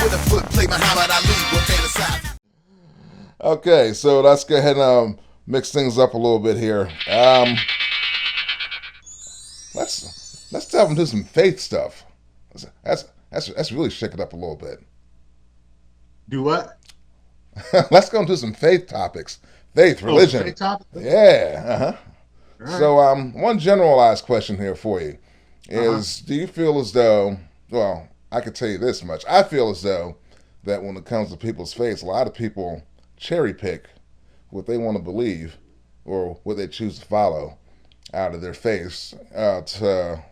With a foot play Muhammad Ali will fantasize. Okay, so let's go ahead and mix things up a little bit here. Let's delve into some faith stuff. That's really shake it up a little bit. Do what? Let's go into some faith topics. Faith, religion. Faith topic? Yeah. Uh-huh. Right. So, one generalized question here for you is: do you feel as though? Well, I could tell you this much. I feel as though that when it comes to people's faiths, a lot of people cherry pick what they want to believe or what they choose to follow out of their faiths to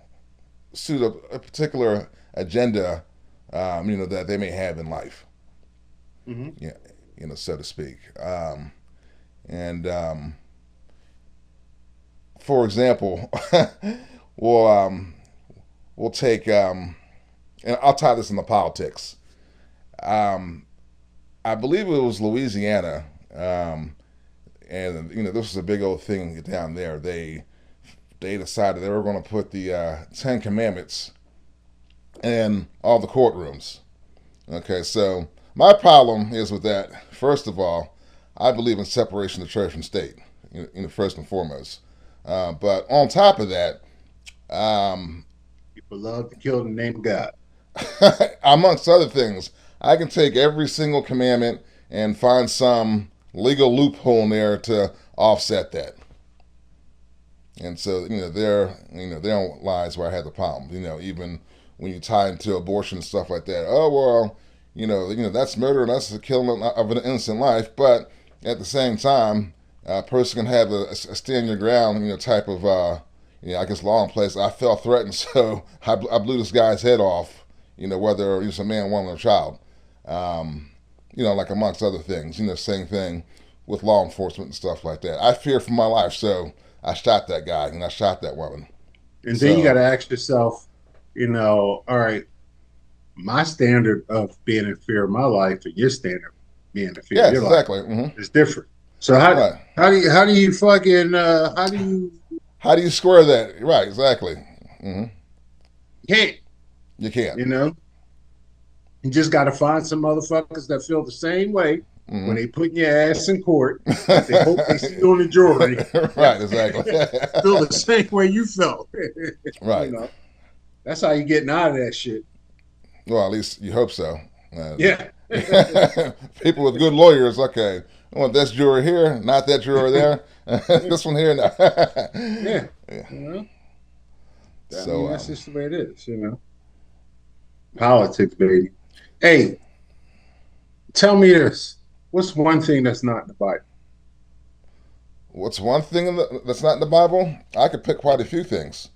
suit a particular agenda, that they may have in life. Mm-hmm. Yeah, so to speak. And for example, we'll take, and I'll tie this into politics. I believe it was Louisiana, and this was a big old thing down there. They decided they were going to put the Ten Commandments in all the courtrooms. Okay, so my problem is with that. First of all, I believe in separation of church and state, first and foremost. But on top of that, People love to kill in the name of God. amongst other things, I can take every single commandment and find some legal loophole in there to offset that. And so, there lies where I had the problem. Even when you tie into abortion and stuff like that. Oh well, that's murder and that's the killing of an innocent life. But at the same time, a person can have a stand your ground, type of, I guess law in place. I felt threatened, so I blew this guy's head off. Whether it's a man, woman, or child. Like amongst other things. Same thing with law enforcement and stuff like that. I fear for my life, so I shot that guy and I shot that woman. And then you got to ask yourself, all right, my standard of being in fear of my life and your standard of being in fear of your exactly. life Mm-hmm. is different. So how do you square that? Right, exactly. Mm-hmm. You can't. You just got to find some motherfuckers that feel the same way when they put your ass in court. They hope they see you on the jury. Right, exactly. Feel the same way you felt. Right. That's how you getting out of that shit. Well, at least you hope so. Yeah. People with good lawyers, okay. I want this juror here, not that juror there. This one here. No. Yeah. So that's just the way it is, Politics, baby. Hey, tell me this. What's one thing that's not in the Bible? What's one thing that's not in the Bible? I could pick quite a few things.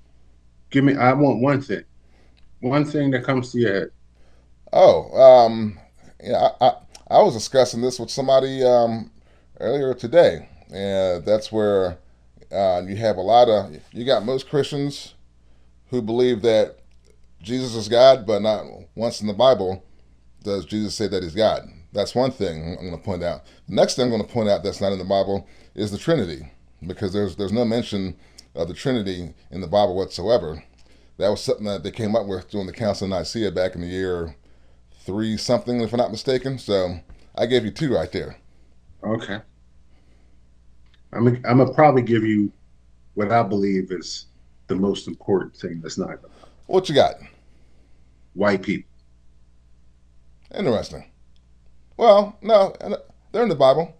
I want one thing. One thing that comes to your head. Oh, I was discussing this with somebody earlier today, and that's where you have you got most Christians who believe that Jesus is God, but not once in the Bible does Jesus say that he's God. That's one thing I'm going to point out. The next thing I'm going to point out that's not in the Bible is the Trinity, because there's no mention of the Trinity in the Bible whatsoever. That was something that they came up with during the Council of Nicaea back in the year 3-something, if I'm not mistaken. So I gave you 2 right there. Okay. I'm gonna probably give you what I believe is the most important thing that's not in the Bible. What you got? White people. Interesting. Well, no, they're in the Bible.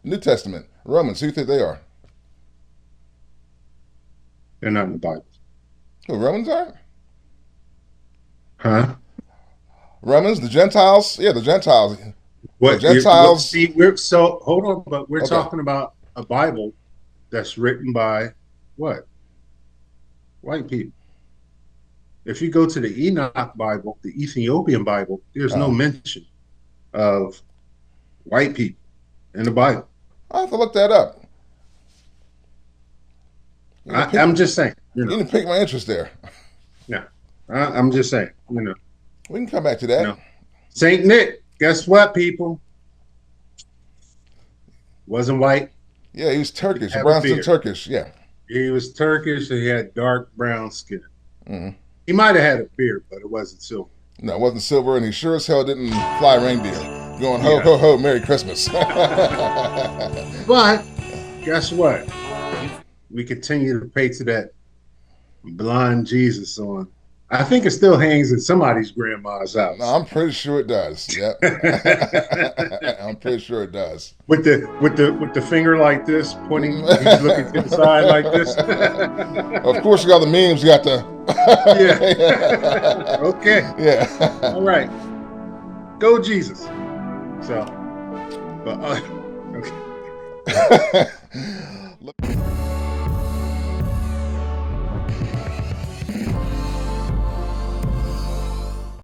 New Testament. Romans, who do you think they are? They're not in the Bible. Who, Romans are? Huh? Romans, the Gentiles? Yeah, the Gentiles. What the Gentiles? Hold on, but we're talking about a Bible that's written by what? White people. If you go to the Enoch Bible, the Ethiopian Bible, there's no mention of white people in the Bible. I'll have to look that up. I'm just saying. You didn't pique my interest there. Yeah. I'm just saying, We can come back to that. Saint Nick, guess what, people? Wasn't white. Yeah, he was Turkish. Brown's Turkish, yeah. He was Turkish and he had dark brown skin. Mm-hmm. He might have had a beard, but it wasn't silver. No, it wasn't silver, and he sure as hell didn't fly reindeer. Going, ho, ho, ho, Merry Christmas. But guess what? We continue to pay to that blind Jesus on. I think it still hangs in somebody's grandma's house. No, I'm pretty sure it does. Yep. I'm pretty sure it does. With the finger like this, pointing, he's looking to the side like this. Of course, you got the memes. You got the. Yeah. Okay. Yeah. All right. Go Jesus. So, but okay.